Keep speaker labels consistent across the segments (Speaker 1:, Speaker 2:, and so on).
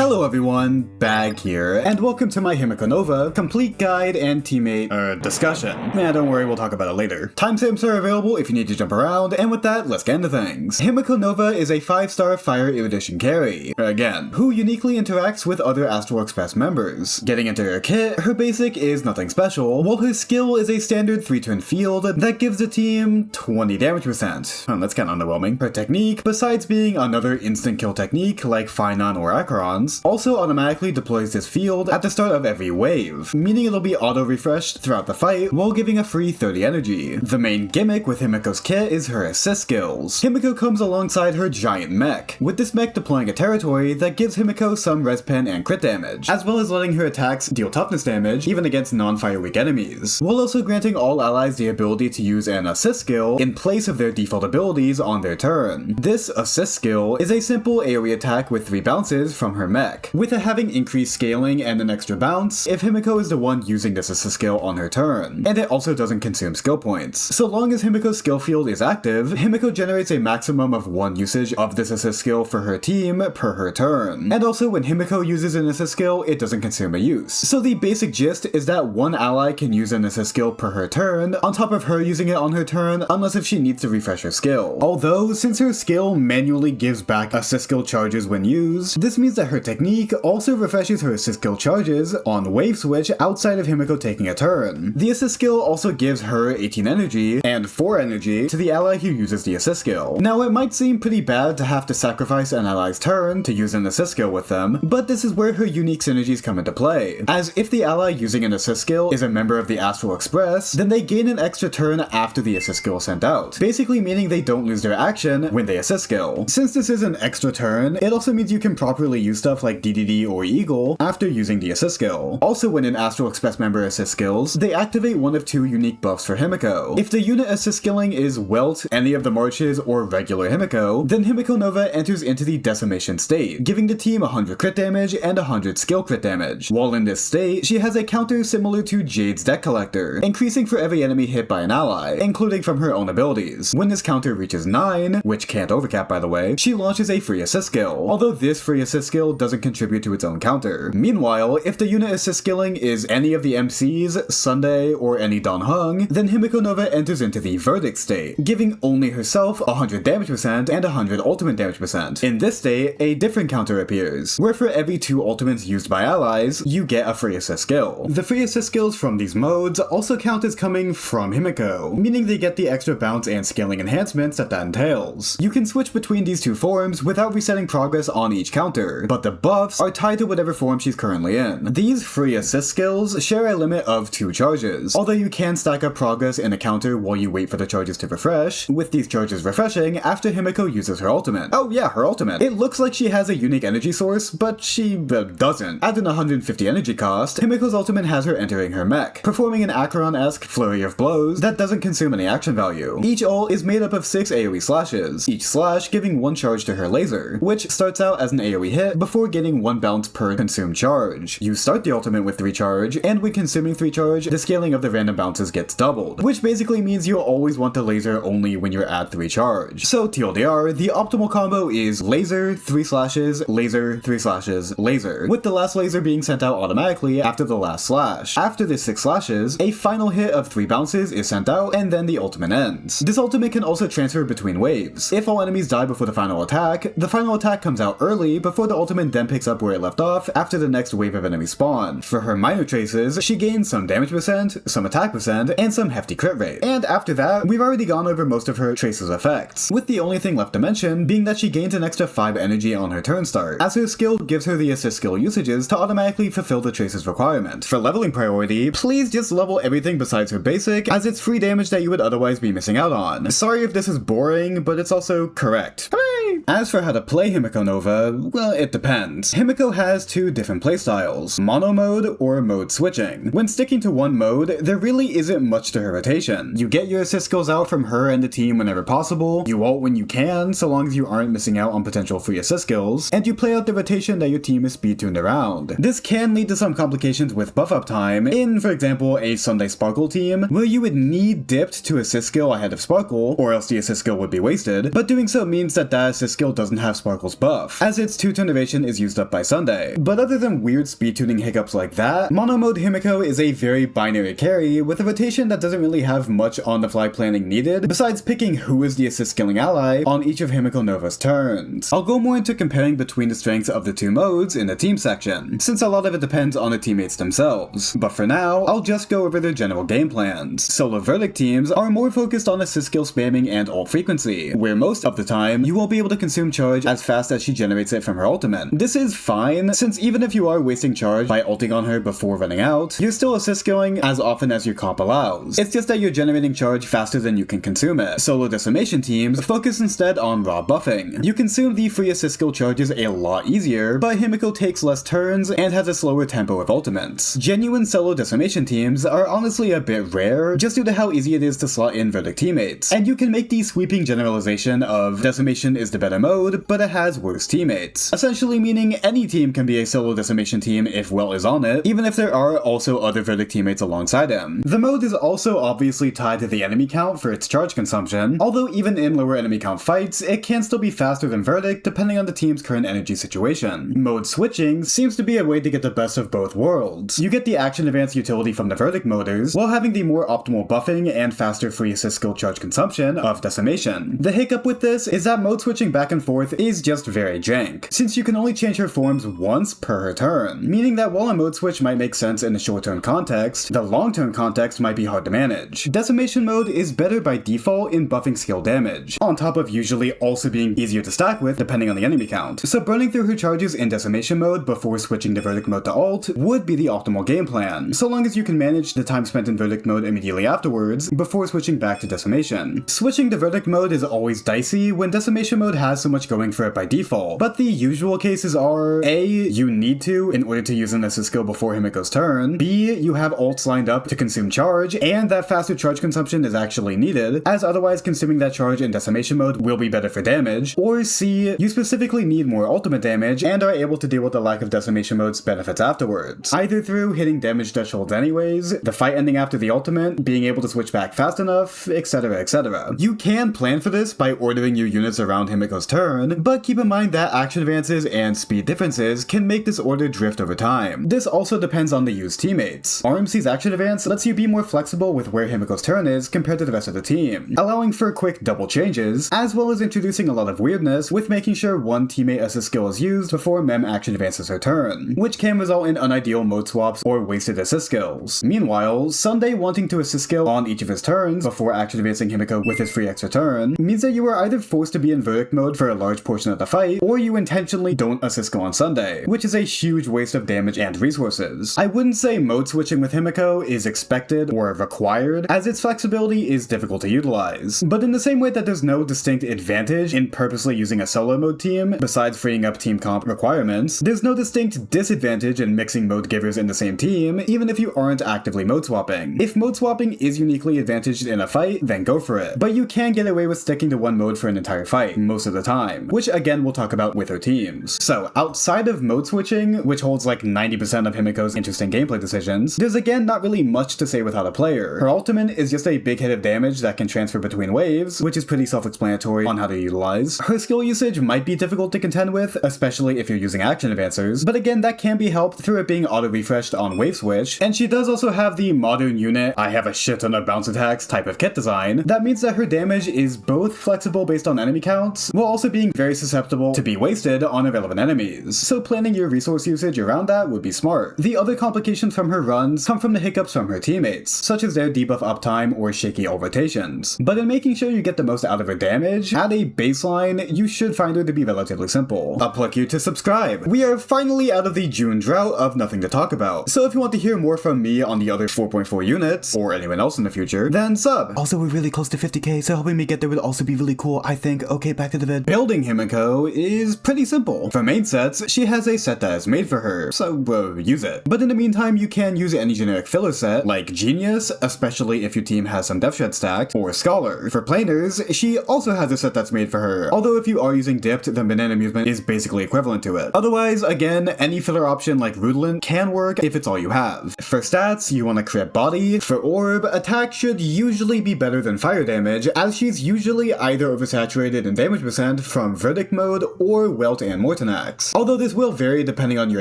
Speaker 1: Hello everyone, Bag here, and welcome to my Himeko Nova complete guide and teammate discussion. Don't worry, we'll talk about it later. Timestamps are available if you need to jump around, and with that, let's get into things. Himeko Nova is a 5-star Fire Erudition carry, again, who uniquely interacts with other Astral Express members. Getting into her kit, her basic is nothing special, while her skill is a standard 3-turn field that gives the team 20 damage percent. That's kinda underwhelming. Her technique, besides being another instant kill technique like Finon or Acheron's, also automatically deploys this field at the start of every wave, meaning it'll be auto-refreshed throughout the fight while giving a free 30 energy. The main gimmick with Himeko's kit is her assist skills. Himeko comes alongside her giant mech, with this mech deploying a territory that gives Himeko some res pen and crit damage, as well as letting her attacks deal toughness damage even against non-fire weak enemies, while also granting all allies the ability to use an assist skill in place of their default abilities on their turn. This assist skill is a simple AoE attack with 3 bounces from her mech, with it having increased scaling and an extra bounce if Himeko is the one using this assist skill on her turn, and it also doesn't consume skill points. So long as Himeko's skill field is active, Himeko generates a maximum of 1 usage of this assist skill for her team per her turn, and also when Himeko uses an assist skill, it doesn't consume a use. So the basic gist is that one ally can use an assist skill per her turn, on top of her using it on her turn, unless if she needs to refresh her skill. Although, since her skill manually gives back assist skill charges when used, this means that her technique also refreshes her assist skill charges on wave switch outside of Himeko taking a turn. The assist skill also gives her 18 energy and 4 energy to the ally who uses the assist skill. Now it might seem pretty bad to have to sacrifice an ally's turn to use an assist skill with them, but this is where her unique synergies come into play, as if the ally using an assist skill is a member of the Astral Express, then they gain an extra turn after the assist skill is sent out, basically meaning they don't lose their action when they assist skill. Since this is an extra turn, it also means you can properly use stuff like DDD or Eagle after using the assist skill. Also, when an Astral Express member assist skills, they activate one of 2 unique buffs for Himeko. If the unit assist skilling is Welt, any of the Marches, or regular Himeko, then Himeko Nova enters into the Decimation state, giving the team 100 crit damage and 100 skill crit damage. While in this state, she has a counter similar to Jade's Deck Collector, increasing for every enemy hit by an ally, including from her own abilities. When this counter reaches 9, which can't overcap by the way, she launches a free assist skill, although this free assist skill doesn't contribute to its own counter. Meanwhile, if the unit assist skilling is any of the MCs, Sunday, or any Don Hung, then Himeko Nova enters into the Verdict state, giving only herself 100 damage percent and 100 ultimate damage percent. In this state, a different counter appears, where for every 2 ultimates used by allies, you get a free assist skill. The free assist skills from these modes also count as coming from Himeko, meaning they get the extra bounce and scaling enhancements that entails. You can switch between these 2 forms without resetting progress on each counter, but the buffs are tied to whatever form she's currently in. These free assist skills share a limit of 2 charges, although you can stack up progress in a counter while you wait for the charges to refresh, with these charges refreshing after Himeko uses her ultimate. Oh yeah, her ultimate. It looks like she has a unique energy source, but she doesn't. At an 150 energy cost, Himeko's ultimate has her entering her mech, performing an Acheron-esque flurry of blows that doesn't consume any action value. Each ult is made up of 6 AoE slashes, each slash giving 1 charge to her laser, which starts out as an AoE hit before getting 1 bounce per consumed charge. You start the ultimate with 3 charge, and when consuming 3 charge, the scaling of the random bounces gets doubled, which basically means you'll always want the laser only when you're at 3 charge. So TLDR, the optimal combo is laser, 3 slashes, laser, 3 slashes, laser, with the last laser being sent out automatically after the last slash. After the 6 slashes, a final hit of 3 bounces is sent out, and then the ultimate ends. This ultimate can also transfer between waves. If all enemies die before the final attack comes out early before the ultimate then picks up where it left off after the next wave of enemy spawn. For her minor traces, she gains some damage percent, some attack percent, and some hefty crit rate. And after that, we've already gone over most of her traces effects, with the only thing left to mention being that she gains an extra 5 energy on her turn start, as her skill gives her the assist skill usages to automatically fulfill the traces requirement. For leveling priority, please just level everything besides her basic, as it's free damage that you would otherwise be missing out on. Sorry if this is boring, but it's also correct. Hooray! As for how to play Himeko Nova, well, it depends. Himeko has 2 different playstyles, mono mode or mode switching. When sticking to one mode, there really isn't much to her rotation. You get your assist skills out from her and the team whenever possible, you ult when you can, so long as you aren't missing out on potential free assist skills, and you play out the rotation that your team is speed tuned around. This can lead to some complications with buff up time, in, for example, a Sunday Sparkle team, where you would need dipped to assist skill ahead of Sparkle, or else the assist skill would be wasted, but doing so means that assist assist skill doesn't have Sparkle's buff, as its 2-turn evasion is used up by Sunday. But other than weird speed tuning hiccups like that, mono mode Himeko is a very binary carry with a rotation that doesn't really have much on-the-fly planning needed, besides picking who is the assist skilling ally on each of Himeko Nova's turns. I'll go more into comparing between the strengths of the two modes in the team section, since a lot of it depends on the teammates themselves, but for now, I'll just go over their general game plans. Solo Verdict teams are more focused on assist skill spamming and ult frequency, where most of the time, you won't be able to consume charge as fast as she generates it from her ultimate. This is fine, since even if you are wasting charge by ulting on her before running out, you're still assist skilling as often as your comp allows. It's just that you're generating charge faster than you can consume it. Solo Decimation teams focus instead on raw buffing. You consume the free assist skill charges a lot easier, but Himeko takes less turns and has a slower tempo of ultimates. Genuine solo Decimation teams are honestly a bit rare, just due to how easy it is to slot in Verdict teammates, and you can make the sweeping generalization of Decimation is the better mode, but it has worse teammates. Essentially meaning any team can be a solo Decimation team if Well is on it, even if there are also other Verdict teammates alongside him. The mode is also obviously tied to the enemy count for its charge consumption, although even in lower enemy count fights, it can still be faster than Verdict depending on the team's current energy situation. Mode switching seems to be a way to get the best of both worlds. You get the action advance utility from the Verdict moders, while having the more optimal buffing and faster free assist skill charge consumption of Decimation. The hiccup with this is that mode switching back and forth is just very jank, since you can only change her forms once per her turn, meaning that while a mode switch might make sense in the short-term context, the long-term context might be hard to manage. Decimation mode is better by default in buffing skill damage, on top of usually also being easier to stack with depending on the enemy count, so burning through her charges in Decimation mode before switching to Verdict mode to ult would be the optimal game plan, so long as you can manage the time spent in Verdict mode immediately afterwards before switching back to Decimation. Switching to Verdict mode is always dicey when Decimation mode has so much going for it by default, but the usual cases are A. You need to in order to use an assist skill before Himeko's turn, B. You have ults lined up to consume charge, and that faster charge consumption is actually needed, as otherwise consuming that charge in Decimation mode will be better for damage, or C. You specifically need more ultimate damage and are able to deal with the lack of Decimation mode's benefits afterwards, either through hitting damage thresholds anyways, the fight ending after the ultimate, being able to switch back fast enough, etc, etc. You can plan for this by ordering your units around Himeko's turn, but keep in mind that action advances and speed differences can make this order drift over time. This also depends on the used teammates. RMC's action advance lets you be more flexible with where Himeko's turn is compared to the rest of the team, allowing for quick double changes, as well as introducing a lot of weirdness with making sure one teammate assist skill is used before Mem action advances her turn, which can result in unideal mode swaps or wasted assist skills. Meanwhile, Sunday wanting to assist skill on each of his turns before action advancing Himeko with his free extra turn means that you are either forced to be in Verdict mode for a large portion of the fight, or you intentionally don't assist skill on Sunday, which is a huge waste of damage and resources. I wouldn't say mode switching with Himeko is expected or required, as its flexibility is difficult to utilize, but in the same way that there's no distinct advantage in purposely using a solo mode team, besides freeing up team comp requirements, there's no distinct disadvantage in mixing mode givers in the same team, even if you aren't actively mode swapping. If mode swapping is uniquely advantaged in a fight, then go for it, but you can get away with sticking to one mode for an entire fight, most of the time, which again we'll talk about with her teams. So, outside of mode switching, which holds like 90% of Himeko's interesting gameplay decisions, there's again not really much to say without a player. Her ultimate is just a big hit of damage that can transfer between waves, which is pretty self-explanatory on how to utilize. Her skill usage might be difficult to contend with, especially if you're using action advancers, but again that can be helped through it being auto-refreshed on wave switch, and she does also have the modern unit, I have a shit ton of bounce attacks type of kit design. That means that her damage is both flexible based on enemy counts, while also being very susceptible to be wasted on irrelevant enemies, so planning your resource usage around that would be smart. The other complications from her runs come from the hiccups from her teammates, such as their debuff uptime or shaky ult rotations, but in making sure you get the most out of her damage, at a baseline, you should find her to be relatively simple. I'll plug you to subscribe. We are finally out of the June drought of nothing to talk about, so if you want to hear more from me on the other 4.4 units, or anyone else in the future, then sub. Also, we're really close to 50k, so helping me get there would also be really cool, I think. Okay, back to the vid. Building Himeko is pretty simple. For main sets, she has a set that is made for her, so use it. But in the meantime, you can use any generic filler set, like Genius, especially if your team has some Death Shred stacked, or Scholar. For Planars, she also has a set that's made for her, although if you are using Dipped, then Banana Amusement is basically equivalent to it. Otherwise, again, any filler option like Rudolent can work if it's all you have. For stats, you want to crit body. For Orb, attack should usually be better than fire damage, as she's usually either oversaturated in damage percentage 100% from Verdict mode or Welt and Mortanax. Although this will vary depending on your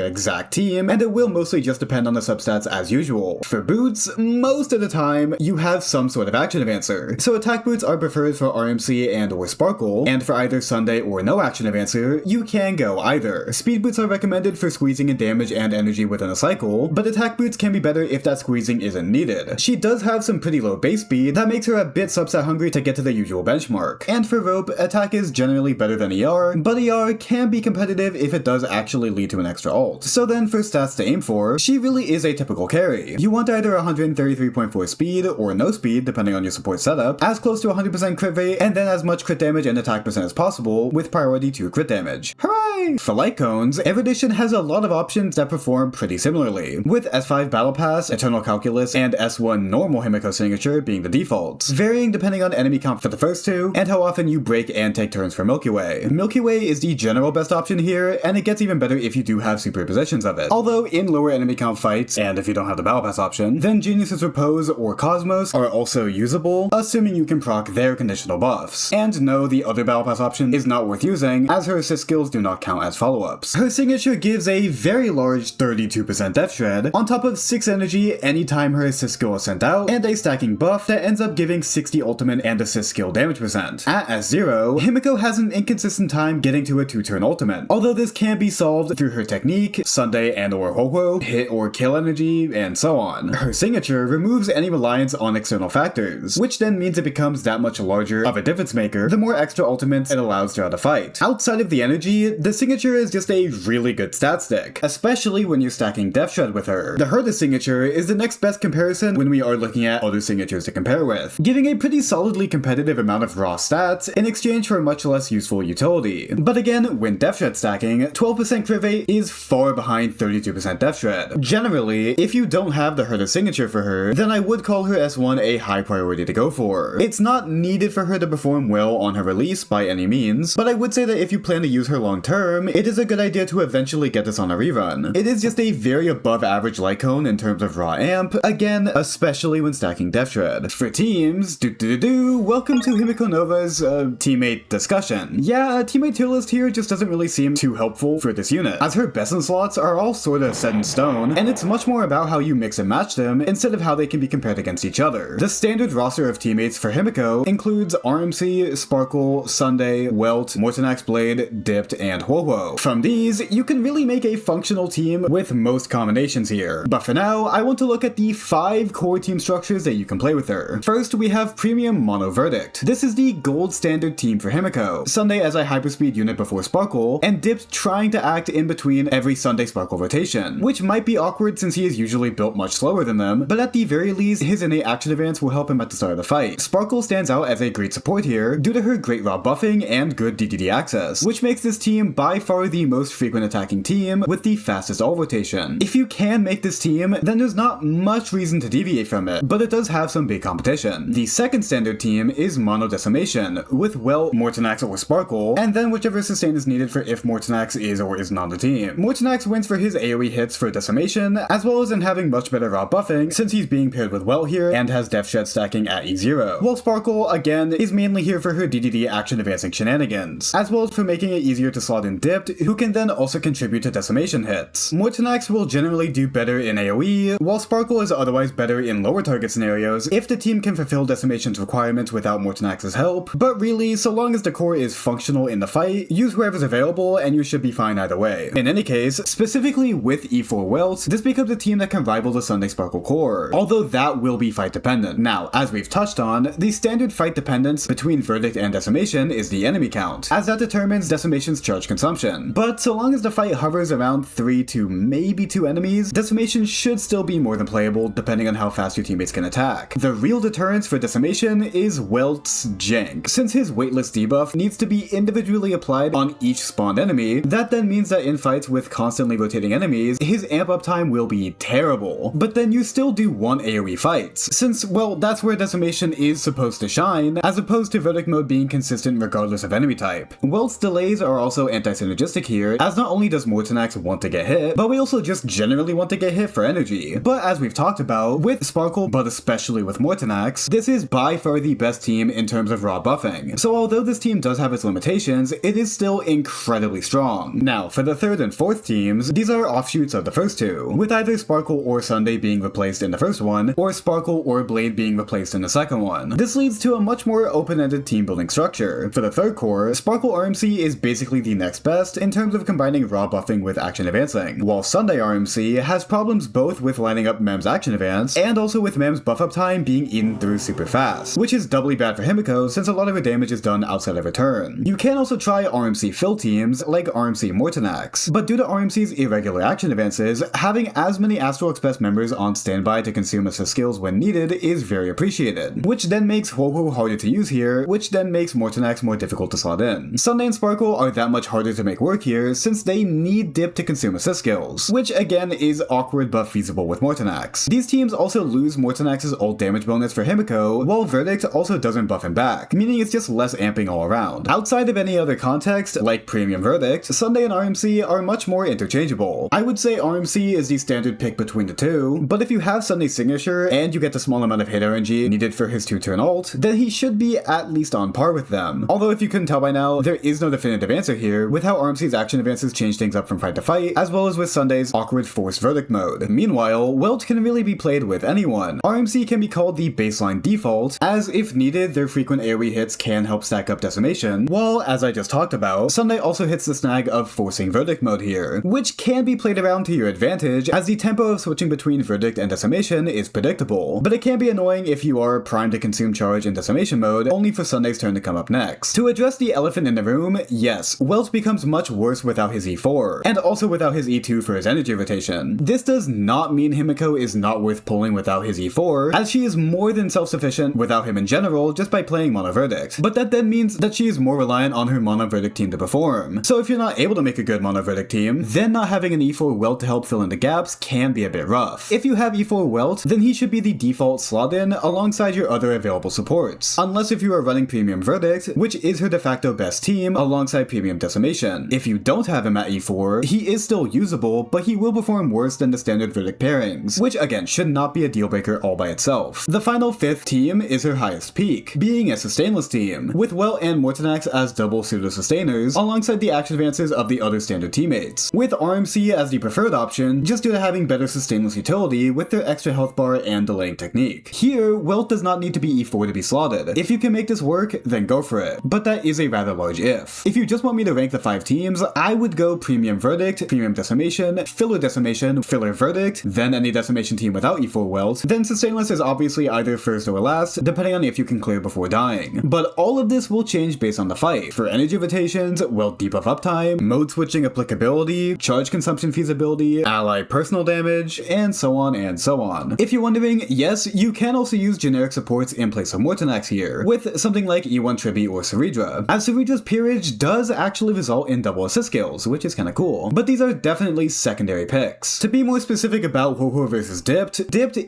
Speaker 1: exact team, and it will mostly just depend on the substats as usual. For boots, most of the time, you have some sort of action advancer. So attack boots are preferred for RMC and or Sparkle, and for either Sunday or no action advancer, you can go either. Speed boots are recommended for squeezing in damage and energy within a cycle, but attack boots can be better if that squeezing isn't needed. She does have some pretty low base speed that makes her a bit substat hungry to get to the usual benchmark. And for rope, attack is generally better than ER, but ER can be competitive if it does actually lead to an extra ult. So then for stats to aim for, she really is a typical carry. You want either 133.4 speed or no speed depending on your support setup, as close to 100% crit rate, and then as much crit damage and attack percent as possible with priority to crit damage. Hooray! For light cones, Erudition has a lot of options that perform pretty similarly, with S5 Battle Pass, Eternal Calculus, and S1 normal Himeko signature being the defaults, varying depending on enemy count for the first two, and how often you break and take turns for Milky Way. Milky Way is the general best option here, and it gets even better if you do have superpositions of it. Although in lower enemy count fights, and if you don't have the Battle Pass option, then Genius's Repose or Cosmos are also usable, assuming you can proc their conditional buffs. And no, the other Battle Pass option is not worth using, as her assist skills do not count as follow-ups. Her signature gives a very large 32% Death Shred, on top of 6 energy anytime her assist skill is sent out, and a stacking buff that ends up giving 60 ultimate and assist skill damage percent. At S0, Himeko has an inconsistent time getting to a 2-turn ultimate, although this can be solved through her technique, Sunday and or Ho-Ho, hit or kill energy, and so on. Her signature removes any reliance on external factors, which then means it becomes that much larger of a difference maker the more extra ultimates it allows throughout a fight. Outside of the energy, the signature is just a really good stat stick, especially when you're stacking Death Shred with her. The Herta signature is the next best comparison when we are looking at other signatures to compare with, giving a pretty solidly competitive amount of raw stats in exchange for much less useful utility. But again, when Death Shred stacking, 12% crit rate is far behind 32% Death Shred. Generally, if you don't have the Herta signature for her, then I would call her S1 a high priority to go for. It's not needed for her to perform well on her release by any means, but I would say that if you plan to use her long term, it is a good idea to eventually get this on a rerun. It is just a very above average light cone in terms of raw amp, again, especially when stacking Death Shred. For teams, welcome to Himeko Nova's teammate discussion. Yeah, a teammate tier list here just doesn't really seem too helpful for this unit, as her best in slots are all sorta set in stone, and it's much more about how you mix and match them instead of how they can be compared against each other. The standard roster of teammates for Himeko includes RMC, Sparkle, Sunday, Welt, Mortanax Blade, Dipped, and Ho-Ho. From these, you can really make a functional team with most combinations here. But for now, I want to look at the 5 core team structures that you can play with her. First, we have Premium Mono Verdict. This is the gold standard team for Himeko. Sunday as a hyperspeed unit before Sparkle, and Dipped trying to act in between every Sunday Sparkle rotation, which might be awkward since he is usually built much slower than them, but at the very least, his innate action advance will help him at the start of the fight. Sparkle stands out as a great support here due to her great raw buffing and good DDD access, which makes this team by far the most frequent attacking team with the fastest ult rotation. If you can make this team, then there's not much reason to deviate from it, but it does have some big competition. The second standard team is Mono Decimation, with Welt, Mortanax, or Sparkle, and then whichever sustain is needed for if Mortanax is or is not on the team. Mortanax wins for his AoE hits for Decimation, as well as in having much better raw buffing since he's being paired with Welt here and has Death Shred stacking at E0. While Sparkle, again, is mainly here for her DDD action advancing shenanigans, as well as for making it easier to slot in Dipped, who can then also contribute to Decimation hits. Mortanax will generally do better in AoE, while Sparkle is otherwise better in lower target scenarios if the team can fulfill Decimation's requirements without Mortanax's help, but really, so long as the core is functional in the fight, use whoever's available and you should be fine either way. In any case, specifically with E4 Welt, this becomes a team that can rival the Sunday Sparkle core, although that will be fight dependent. Now, as we've touched on, the standard fight dependence between Verdict and Decimation is the enemy count, as that determines Decimation's charge consumption. But so long as the fight hovers around 3 to maybe 2 enemies, Decimation should still be more than playable depending on how fast your teammates can attack. The real deterrence for Decimation is Welt's Jank. Since his weightless debuff needs to be individually applied on each spawned enemy, that then means that in fights with constantly rotating enemies, his amp up time will be terrible. But then you still do 1 AoE fights, since, well, that's where Decimation is supposed to shine, as opposed to Verdict mode being consistent regardless of enemy type. Welt's delays are also anti-synergistic here, as not only does Mortanax want to get hit, but we also just generally want to get hit for energy. But as we've talked about, with Sparkle, but especially with Mortanax, this is by far the best team in terms of raw buffing. So although this team does does have its limitations, it is still incredibly strong. Now, for the third and fourth teams, these are offshoots of the first two, with either Sparkle or Sunday being replaced in the first one, or Sparkle or Blade being replaced in the second one. This leads to a much more open-ended team building structure. For the third core, Sparkle RMC is basically the next best in terms of combining raw buffing with action advancing, while Sunday RMC has problems both with lining up Mem's action advance and also with Mem's buff up time being eaten through super fast, which is doubly bad for Himeko since a lot of her damage is done outside of her turn. You can also try RMC fill teams like RMC Mortonax, but due to RMC's irregular action advances, having as many Astral Express members on standby to consume assist skills when needed is very appreciated, which then makes Ho-Ho harder to use here, which then makes Mortonax more difficult to slot in. Sunday and Sparkle are that much harder to make work here since they need dip to consume assist skills, which again is awkward but feasible with Mortonax. These teams also lose Mortonax's ult damage bonus for Himeko, while Verdict also doesn't buff him back, meaning it's just less amping all around. Outside of any other context, like Premium Verdict, Sunday and RMC are much more interchangeable. I would say RMC is the standard pick between the two, but if you have Sunday's signature and you get the small amount of hit RNG needed for his 2-turn ult, then he should be at least on par with them. Although if you couldn't tell by now, there is no definitive answer here, with how RMC's action advances change things up from fight to fight, as well as with Sunday's awkward forced Verdict mode. Meanwhile, Welt can really be played with anyone. RMC can be called the baseline default, as if needed, their frequent AoE hits can help stack up Decimation, while, as I just talked about, Sunday also hits the snag of forcing Verdict mode here, which can be played around to your advantage, as the tempo of switching between Verdict and Decimation is predictable, but it can be annoying if you are primed to consume charge in Decimation mode, only for Sunday's turn to come up next. To address the elephant in the room, yes, Welt becomes much worse without his E4, and also without his E2 for his energy rotation. This does not mean Himeko is not worth pulling without his E4, as she is more than self-sufficient without him in general just by playing Mono Verdict, but that then means that she is more reliant on her Mono Verdict team to perform. So if you're not able to make a good Mono Verdict team, then not having an E4 Welt to help fill in the gaps can be a bit rough. If you have E4 Welt, then he should be the default slot in alongside your other available supports, unless if you are running Premium Verdict, which is her de facto best team alongside Premium Decimation. If you don't have him at E4, he is still usable, but he will perform worse than the standard Verdict pairings, which again should not be a deal breaker all by itself. The final fifth team is her highest peak, being a sustainless team, with Welt and Mortonax as double pseudo-sustainers alongside the action advances of the other standard teammates, with RMC as the preferred option just due to having better sustainless utility with their extra health bar and delaying technique. Here, Welt does not need to be E4 to be slotted. If you can make this work, then go for it, but that is a rather large if. If you just want me to rank the 5 teams, I would go Premium Verdict, Premium Decimation, Filler Verdict, then any Decimation team without E4 Welt, then Sustainless is obviously either first or last, depending on if you can clear before dying. But all of this will change based on the fight. For energy rotations, Welt debuff uptime, mode switching applicability, charge consumption feasibility, ally personal damage, and so on and so on. If you're wondering, yes, you can also use generic supports in place of Mortonax here, with something like E1 Tribi or Ceridra, as Ceridra's peerage does actually result in double assist skills, which is kinda cool, but these are definitely secondary picks. To be more specific about Ho-Ho versus Dipped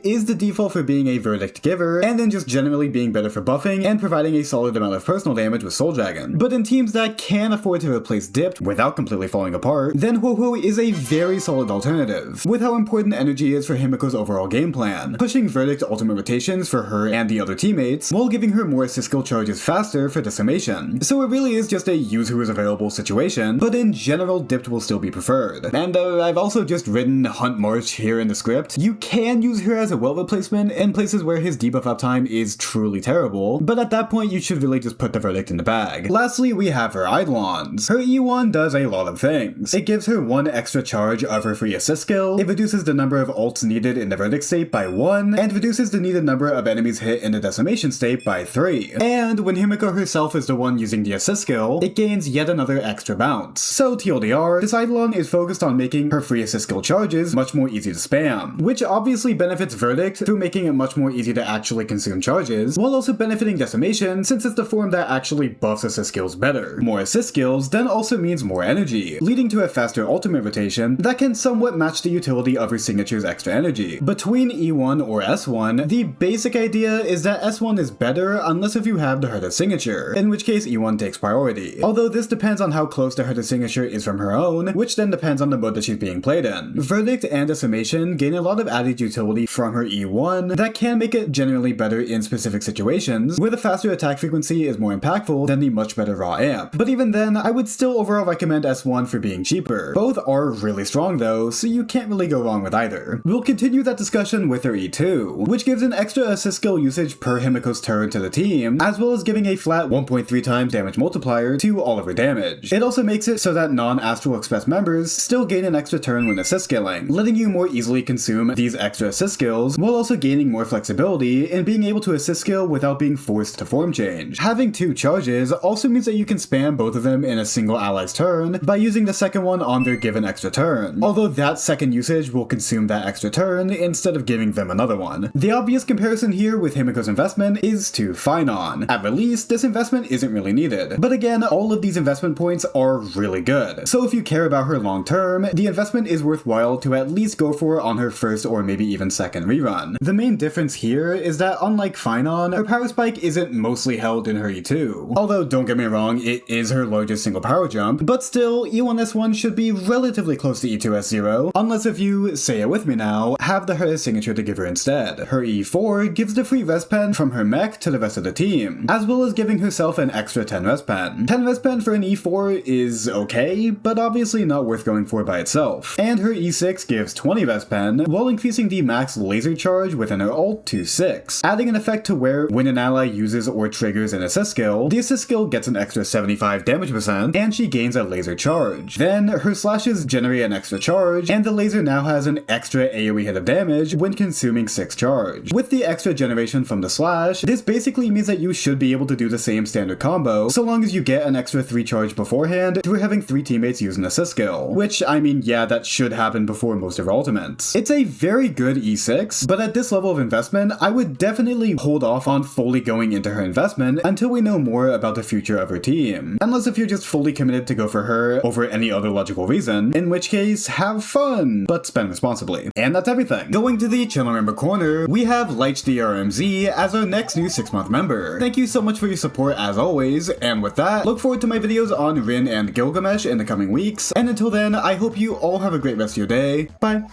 Speaker 1: is the default for being a Verdict giver, and then just generally being better for buffing and providing a solid amount of personal damage with Soul Dragon. But in teams that can afford to replace Dipped without completely falling apart, then Ho-Ho is a very solid alternative, with how important energy is for Himeko's overall game plan, pushing Verdict ultimate rotations for her and the other teammates, while giving her more assist skill charges faster for Decimation. So it really is just a use who is available situation, but in general Dipped will still be preferred. And I've also just written Hunt March here in the script. You can use her as a Welt replacement in places where his debuff uptime is truly terrible, but at that point you should really just put the Verdict in the bag. Lastly, we have her Eidolons. Her E1 does a lot of things. It gives her 1 extra charge of her free assist skill, it reduces the number of ults needed in the Verdict state by 1, and reduces the needed number of enemies hit in the Decimation state by 3. And when Himeko herself is the one using the assist skill, it gains yet another extra bounce. So TLDR, this Eidolon is focused on making her free assist skill charges much more easy to spam, which obviously benefits Verdict through making it much more easy to actually consume charges, while also benefiting Decimation since it's the form that actually buffs assist skills better. More assist skills then also means more energy, leading to a faster ultimate rotation that can somewhat match the utility of her signature's extra energy. Between E1 or S1, the basic idea is that S1 is better unless if you have the Herta signature, in which case E1 takes priority. Although this depends on how close the Herta signature is from her own, which then depends on the mode that she's being played in. Verdict and Decimation gain a lot of added utility from her E1 that can make it generally better in specific situations, where the faster attack frequency is more impactful skill than the much better raw amp. But even then, I would still overall recommend S1 for being cheaper. Both are really strong though, so you can't really go wrong with either. We'll continue that discussion with her E2, which gives an extra assist skill usage per Himeko's turn to the team, as well as giving a flat 1.3 times damage multiplier to all of her damage. It also makes it so that non-Astral Express members still gain an extra turn when assist skilling, letting you more easily consume these extra assist skills, while also gaining more flexibility in being able to assist skill without being forced to form change. Having 2 charges also means that you can spam both of them in a single ally's turn by using the second one on their given extra turn, although that second usage will consume that extra turn instead of giving them another one. The obvious comparison here with Himeko's investment is to Finon. At release, this investment isn't really needed, but again, all of these investment points are really good, so if you care about her long term, the investment is worthwhile to at least go for on her first or maybe even second rerun. The main difference here is that unlike Finon, her power spike isn't mostly held in her E2. Although don't get me wrong, it is her largest single power jump, but still, E1S1 should be relatively close to E2S0, unless if you, say it with me now, have the her signature to give her instead. Her E4 gives the free rest pen from her mech to the rest of the team, as well as giving herself an extra 10 rest pen. 10 rest pen for an E4 is okay, but obviously not worth going for by itself. And her E6 gives 20 rest pen, while increasing the max laser charge within her ult to 6, adding an effect to where when an ally uses or triggers an assist skill, the assist skill gets an extra 75 damage percent, and she gains a laser charge. Then, her slashes generate an extra charge, and the laser now has an extra AoE hit of damage when consuming 6 charge. With the extra generation from the slash, this basically means that you should be able to do the same standard combo, so long as you get an extra 3 charge beforehand through having 3 teammates use an assist skill. Which, I mean, yeah, that should happen before most of her ultimates. It's a very good E6, but at this level of investment, I would definitely hold off on fully going into her investment until we know more about the future of her team. Unless if you're just fully committed to go for her over any other logical reason, in which case, have fun, but spend responsibly. And that's everything. Going to the channel member corner, we have LightDRMZ as our next new 6-month member. Thank you so much for your support as always, and with that, look forward to my videos on Rin and Gilgamesh in the coming weeks, and until then, I hope you all have a great rest of your day. Bye!